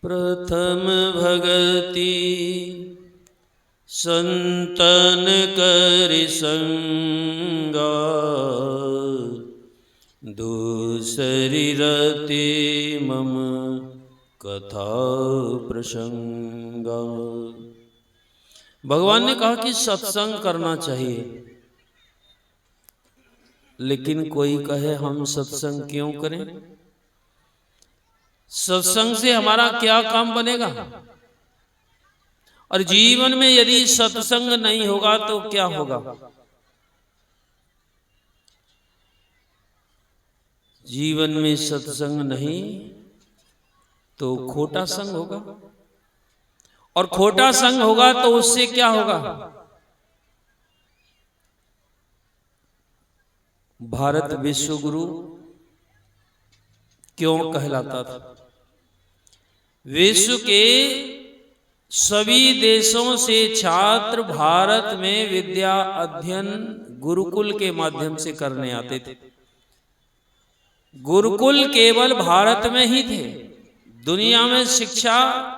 प्रथम भगति संतन करि संगा, दूसरी रति मम कथा प्रसंगा। भगवान ने कहा कि सत्संग करना चाहिए, लेकिन कोई कहे हम सत्संग क्यों करें, सत्संग से हमारा क्या काम बनेगा, और जीवन में यदि सत्संग नहीं होगा तो क्या होगा। जीवन में सत्संग नहीं तो खोटा संग होगा, और खोटा संग होगा तो उससे क्या होगा। भारत विश्व गुरु क्यों कहलाता था। विश्व के सभी देशों से छात्र भारत में विद्या अध्ययन गुरुकुल के माध्यम से करने आते थे। गुरुकुल केवल भारत में ही थे, दुनिया में शिक्षा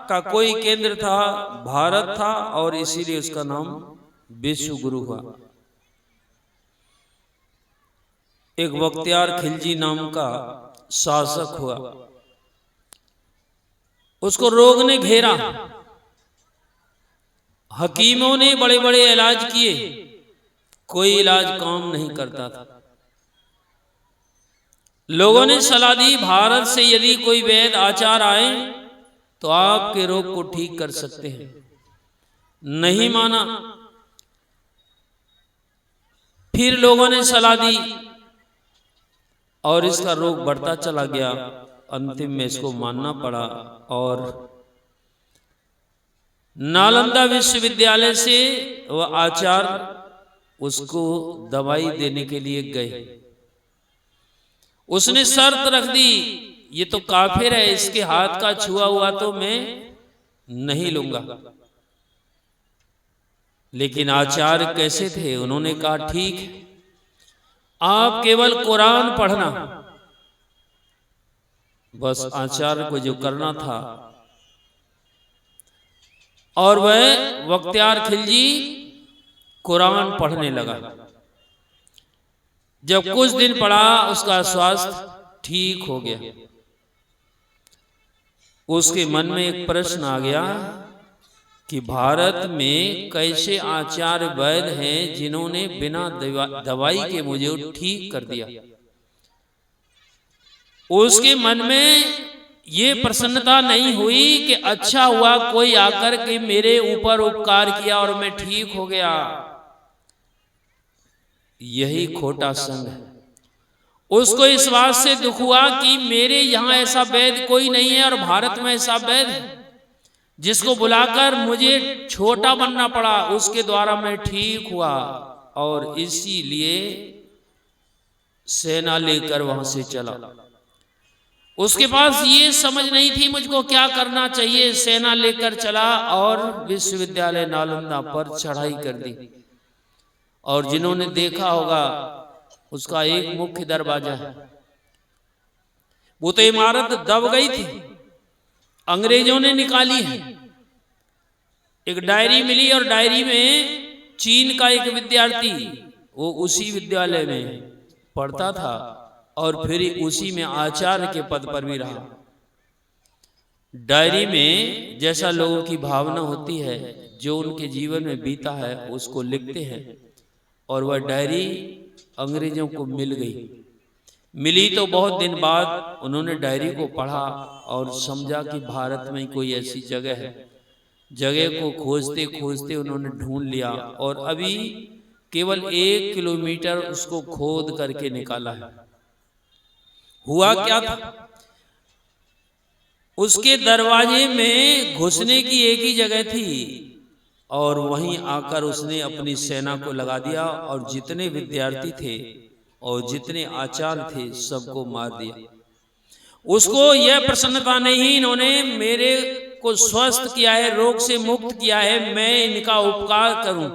का कोई केंद्र था भारत था, और इसीलिए उसका नाम विश्व गुरु हुआ। एक बख्तियार खिलजी नाम का शासक हुआ, उसको रोग ने घेरा, हकीमों ने बड़े बड़े इलाज किए, कोई इलाज काम नहीं करता था। लोगों ने सलाह दी भारत से यदि कोई वैद्य आचार आए तो आपके रोग को ठीक कर सकते हैं, नहीं माना। फिर लोगों ने सलाह दी और इसका रोग बढ़ता चला गया, अंतिम में इसको मानना पड़ा, और नालंदा विश्वविद्यालय से वह आचार्य उसको दवाई देने के लिए गए। उसने शर्त रख दी, ये तो काफिर है, इसके हाथ का छुआ हुआ तो मैं नहीं लूंगा। लेकिन आचार्य कैसे थे, उन्होंने कहा ठीक है, आप केवल कुरान पढ़ना। बस आचार्य को जो करना था, और वह बख्तियार खिलजी कुरान पढ़ने लगा। जब कुछ दिन पढ़ा उसका स्वास्थ्य ठीक हो गया। उसके मन में एक प्रश्न आ गया कि भारत में कैसे आचार्य वैद्य हैं जिन्होंने बिना दवाई के मुझे ठीक कर दिया। उसके मन में ये प्रसन्नता नहीं हुई कि अच्छा हुआ कोई आकर के मेरे ऊपर उपकार किया और मैं ठीक हो गया। यही खोटा संग है। उसको इस बात से दुख हुआ कि मेरे यहाँ ऐसा वैद्य कोई नहीं है, और भारत में ऐसा वैद्य है जिसको बुलाकर मुझे छोटा बनना पड़ा, उसके द्वारा मैं ठीक हुआ, और इसीलिए सेना लेकर वहां से चला। उसके पास ये समझ नहीं थी मुझको क्या करना चाहिए, सेना लेकर चला और विश्वविद्यालय नालंदा पर चढ़ाई कर दी। और जिन्होंने देखा होगा उसका एक मुख्य दरवाजा है, वो तो इमारत दब गई थी, अंग्रेजों ने निकाली है। एक डायरी मिली, और डायरी में चीन का एक विद्यार्थी, वो उसी विद्यालय में पढ़ता था और फिर उसी में आचार्य के पद पर भी रहा। डायरी में जैसा लोगों की भावना होती है, जो उनके जीवन में बीता है उसको लिखते हैं, और वह डायरी अंग्रेजों को मिल गई। मिली तो बहुत दिन बाद उन्होंने डायरी को पढ़ा और समझा कि भारत में कोई ऐसी जगह है। जगह को खोजते खोजते उन्होंने ढूंढ लिया, और अभी केवल 1 किलोमीटर उसको खोद करके निकाला है। हुआ क्या था, उसके दरवाजे में घुसने की एक ही जगह थी, और वहीं आकर उसने अपनी सेना को लगा दिया, और जितने विद्यार्थी थे और जितने आचार्य थे सबको मार दिया। उसको यह प्रसन्नता नहीं, इन्होंने मेरे को स्वस्थ किया है, रोग से मुक्त किया है, मैं इनका उपकार करूं।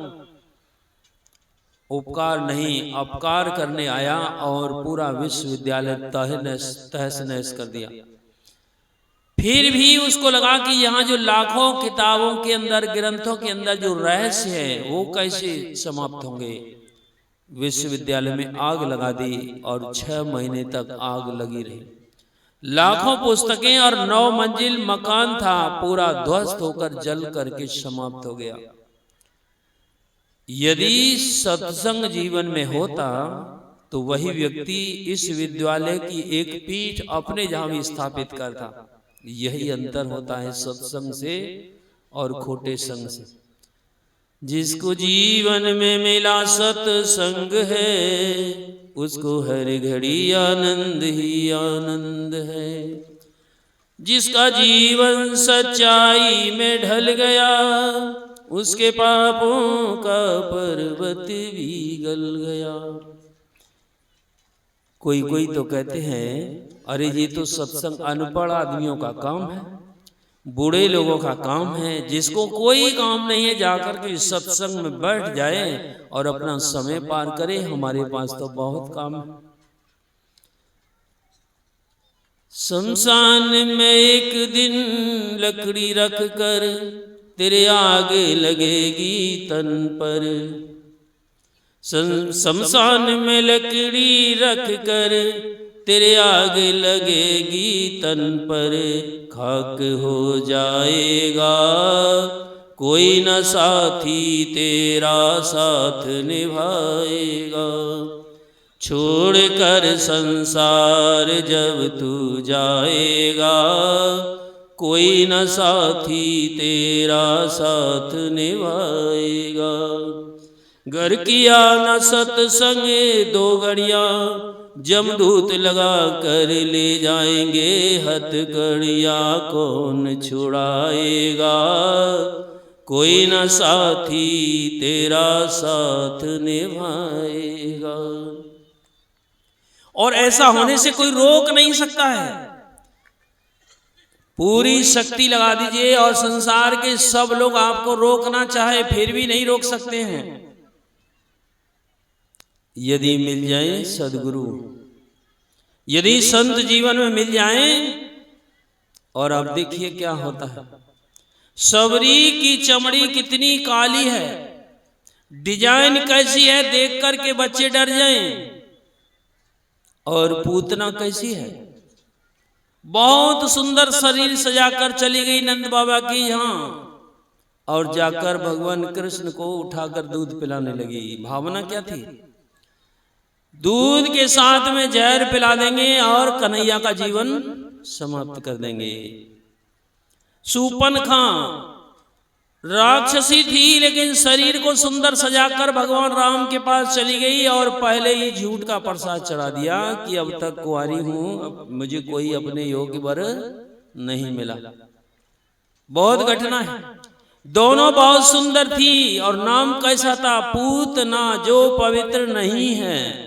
उपकार नहीं, अपकार करने आया, और पूरा विश्वविद्यालय तहस नहस कर दिया। फिर भी उसको लगा कि यहाँ जो लाखों किताबों के अंदर, ग्रंथों के अंदर जो रहस्य है वो कैसे समाप्त होंगे। विश्वविद्यालय में आग लगा दी और 6 महीने तक आग लगी रही। लाखों पुस्तकें और 9 मंजिल मकान था, पूरा ध्वस्त होकर जल करके समाप्त हो गया। यदि सत्संग जीवन में होता तो वही व्यक्ति इस विद्यालय की एक पीठ अपने जहां भी स्थापित करता। यही अंतर होता है सत्संग से और खोटे संग से। जिसको जीवन में मिला सत्संग है, उसको हर घड़ी आनंद ही आनंद है। जिसका जीवन सच्चाई में ढल गया, उसके पापों का पर्वत भी गल गया। कोई कोई तो कहते हैं अरे ये तो सत्संग अनपढ़ आदमियों का काम है, बूढ़े लोगों का काम है। जिसको कोई काम नहीं है जाकर के सत्संग में बैठ जाए और अपना समय पार करे। हमारे पास तो बहुत काम है। शमशान में एक दिन लकड़ी रख कर तेरे आगे लगेगी तन पर। शमशान में लकड़ी रख कर तेरे आगे लगेगी तन पर। खाक हो जाएगा कोई न साथी तेरा साथ निभाएगा। छोड़ कर संसार जब तू जाएगा, कोई न साथी तेरा साथ निभाएगा। घर किया न सत्संग 2 घड़ियाँ, जमदूत लगा कर ले जाएंगे हथकड़ियाँ। कौन छुड़ाएगा कोई न साथी तेरा साथ निभाएगा। और ऐसा होने से कोई रोक नहीं सकता है। पूरी शक्ति लगा दीजिए और संसार के सब लोग आपको रोकना चाहे फिर भी नहीं रोक सकते हैं। यदि मिल जाए सदगुरु, यदि संत जीवन में मिल जाए। और अब देखिए क्या होता है। सबरी की चमड़ी कितनी काली है, डिजाइन कैसी है देख कर के बच्चे डर जाएं। और पूतना कैसी है, बहुत सुंदर शरीर सजाकर चली गई नंद बाबा की यहाँ, और जाकर भगवान कृष्ण को उठाकर दूध पिलाने लगी। भावना क्या थी, दूध के साथ में जहर पिला देंगे और कन्हैया का जीवन समाप्त कर देंगे। सूपनखा राक्षसी थी, लेकिन शरीर को सुंदर सजाकर भगवान राम के पास चली गई और पहले ही झूठ का प्रसाद चढ़ा दिया कि अब तक कुंवारी हूं, मुझे कोई अपने योग्य वर नहीं मिला। बहुत घटना है। दोनों बहुत सुंदर थी और नाम कैसा था, पूतना जो पवित्र नहीं है।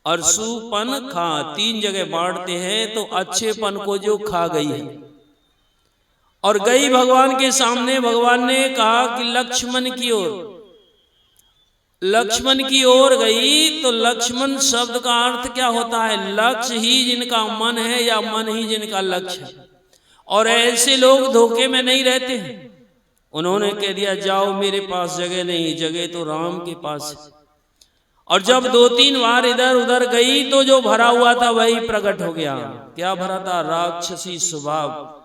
और सूपनखा 3 जगह बांटते हैं तो अच्छेपन को जो खा गई है। और गई भगवान के सामने, भगवान ने कहा कि लक्ष्मण की ओर, लक्ष्मण की ओर गई। तो लक्ष्मण शब्द का अर्थ क्या होता है, लक्ष्य ही जिनका मन है या मन ही जिनका लक्ष्य है। और ऐसे लोग धोखे में नहीं रहते हैं। उन्होंने कह दिया जाओ मेरे पास जगह नहीं, जगह तो राम के पास है। और जब 2-3 बार इधर उधर गई तो जो भरा हुआ था वही प्रकट हो गया। क्या भरा था, राक्षसी स्वभाव।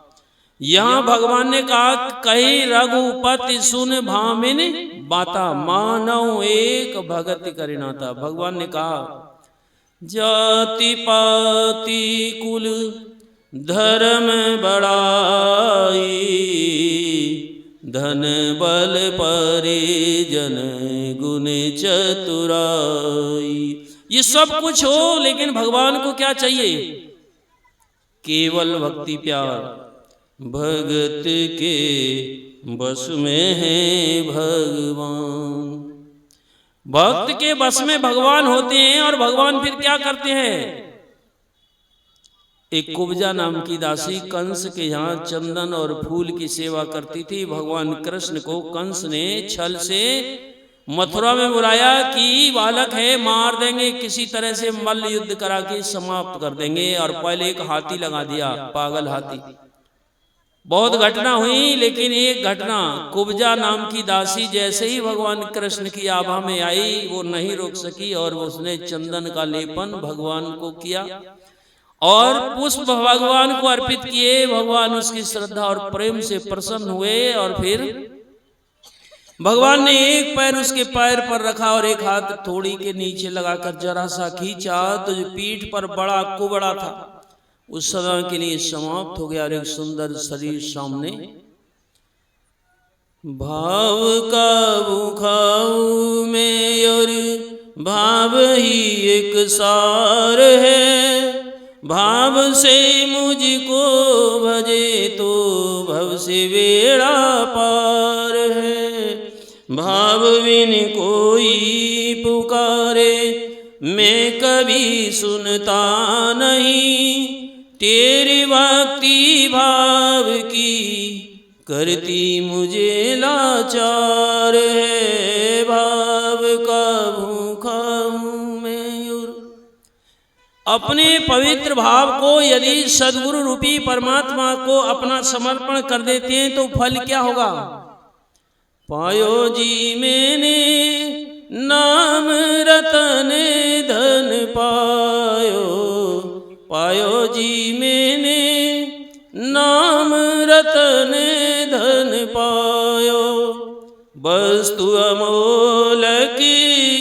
यहाँ भगवान ने कहा कही रघुपति सुन भामिन बाता, मानव एक भगत करिनाता। भगवान ने कहा जाति पाति कुल धर्म बड़ाई, धन बल परिजन गुण चतुराई। ये सब कुछ हो लेकिन भगवान को क्या चाहिए, केवल भक्ति प्यार। भगत के बस में है भगवान। भक्त के बस में भगवान होते हैं। और भगवान फिर क्या करते हैं। एक कुब्जा नाम की दासी कंस के यहाँ चंदन और फूल की सेवा करती थी। भगवान कृष्ण को कंस ने छल से मथुरा में बुलाया कि बालक है, मार देंगे, किसी तरह से मल्ल युद्ध करा के समाप्त कर देंगे। और पहले एक हाथी लगा दिया, पागल हाथी। बहुत घटना हुई, लेकिन एक घटना, कुब्जा नाम की दासी जैसे ही भगवान कृष्ण की आभा में आई, वो नहीं रोक सकी और उसने चंदन का लेपन भगवान को किया और पुष्प भगवान को अर्पित किए। भगवान उसकी श्रद्धा और प्रेम से प्रसन्न हुए और फिर भगवान ने एक पैर उसके पैर पर रखा और एक हाथ थोड़ी के नीचे लगाकर जरा सा खींचा तो जो पीठ पर बड़ा कुबड़ा था उस समय के लिए समाप्त हो गया और एक सुंदर शरीर सामने। भाव का भूखाऊ में और भाव ही एक सार है, भाव से मुझको भजे तो भव से बेड़ा पार है। भाव बिन कोई पुकारे मैं कभी सुनता नहीं, तेरी भक्ति भाव की करती मुझे लाचार है। भाव का भूखा हूँ मैं और अपने पवित्र भाव को यदि सद्गुरु रूपी परमात्मा को अपना समर्पण कर देते हैं तो फल क्या होगा? पायो जी मैंने नाम रतन धन पायो, पायो जी मैंने नाम रतन धन पायो। वस्तु अमोलक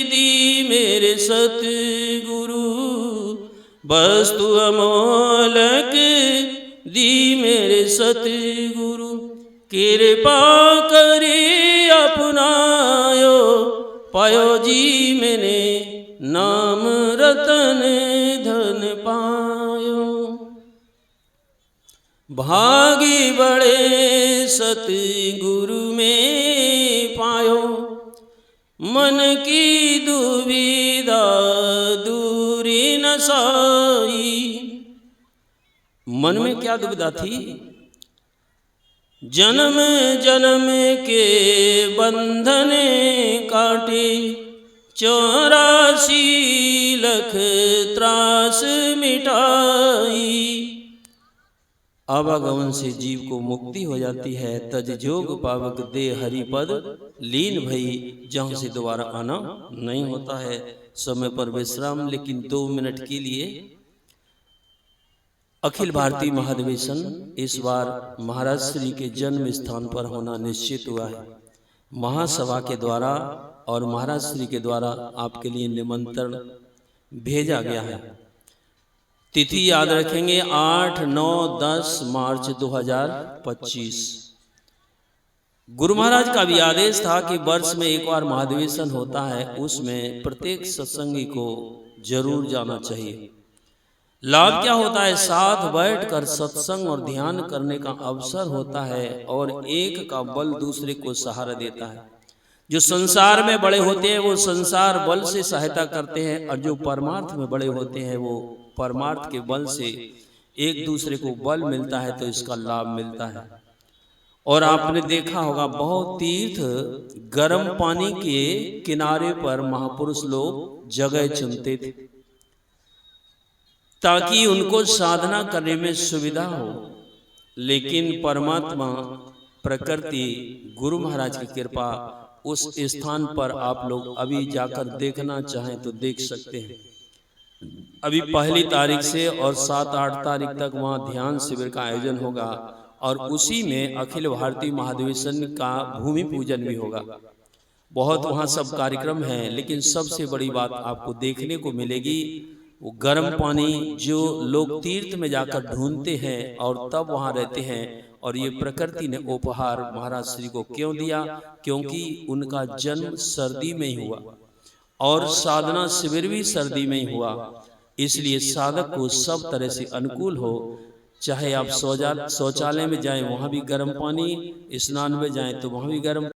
दी मेरे सतगुरु, वस्तु अमोलक दी मेरे सतगुरु। कृपा करे अपनायो, पायो जी मैंने नाम रतन धन पायो। भागी बड़े सतगुरु में पायो, मन की दुविधा दूरी न साई। मन में क्या दुविधा थी? जन्म जन्म के बंधन काटे, 84 लख त्रास मिटाई। आवागमन से जीव को मुक्ति हो जाती है। तज जोग पावक दे हरिपद लीन भई, जहाँ से दोबारा आना नहीं होता है। समय पर विश्राम, लेकिन 2 मिनट के लिए। अखिल भारतीय महाधिवेशन इस बार महाराज श्री के जन्म स्थान पर होना निश्चित हुआ है। महासभा के द्वारा और महाराज श्री के द्वारा आपके लिए निमंत्रण भेजा गया है। तिथि याद रखेंगे 8, 9, 10 मार्च 2025। गुरु महाराज का भी आदेश था कि वर्ष में एक बार महाधिवेशन होता है, उसमें प्रत्येक सत्संगी को जरूर जाना चाहिए। लाभ क्या होता है? साथ बैठकर सत्संग और ध्यान करने का अवसर होता है और एक का बल दूसरे को सहारा देता है। जो संसार में बड़े होते हैं वो संसार बल से सहायता करते हैं, और जो परमार्थ में बड़े होते हैं वो परमार्थ के बल से एक दूसरे को बल मिलता है, तो इसका लाभ मिलता है। और आपने देखा होगा बहुत तीर्थ गर्म पानी के किनारे पर महापुरुष लोग जगह चुनते थे ताकि उनको साधना करने में सुविधा हो। लेकिन परमात्मा प्रकृति गुरु महाराज की कृपा, उस स्थान पर आप लोग अभी जाकर देखना चाहें तो देख सकते हैं। अभी 1 तारीख से और 7-8 तारीख तक वहाँ ध्यान शिविर का आयोजन होगा और उसी में अखिल भारतीय महाधिवेशन का भूमि पूजन भी होगा। बहुत वहाँ सब कार्यक्रम हैं, लेकिन सबसे बड़ी बात आपको देखने को मिलेगी वो गर्म पानी जो लोग तीर्थ में जाकर ढूंढते हैं और तब वहाँ रहते हैं। और ये प्रकृति ने उपहार महाराज श्री को क्यों दिया? क्योंकि उनका जन्म सर्दी में ही हुआ और साधना शिविर भी सर्दी में ही हुआ, इसलिए साधक को सब तरह से अनुकूल हो। चाहे आप शौचालय में जाएं वहाँ भी गर्म पानी, स्नान में जाएं तो वहाँ भी गर्म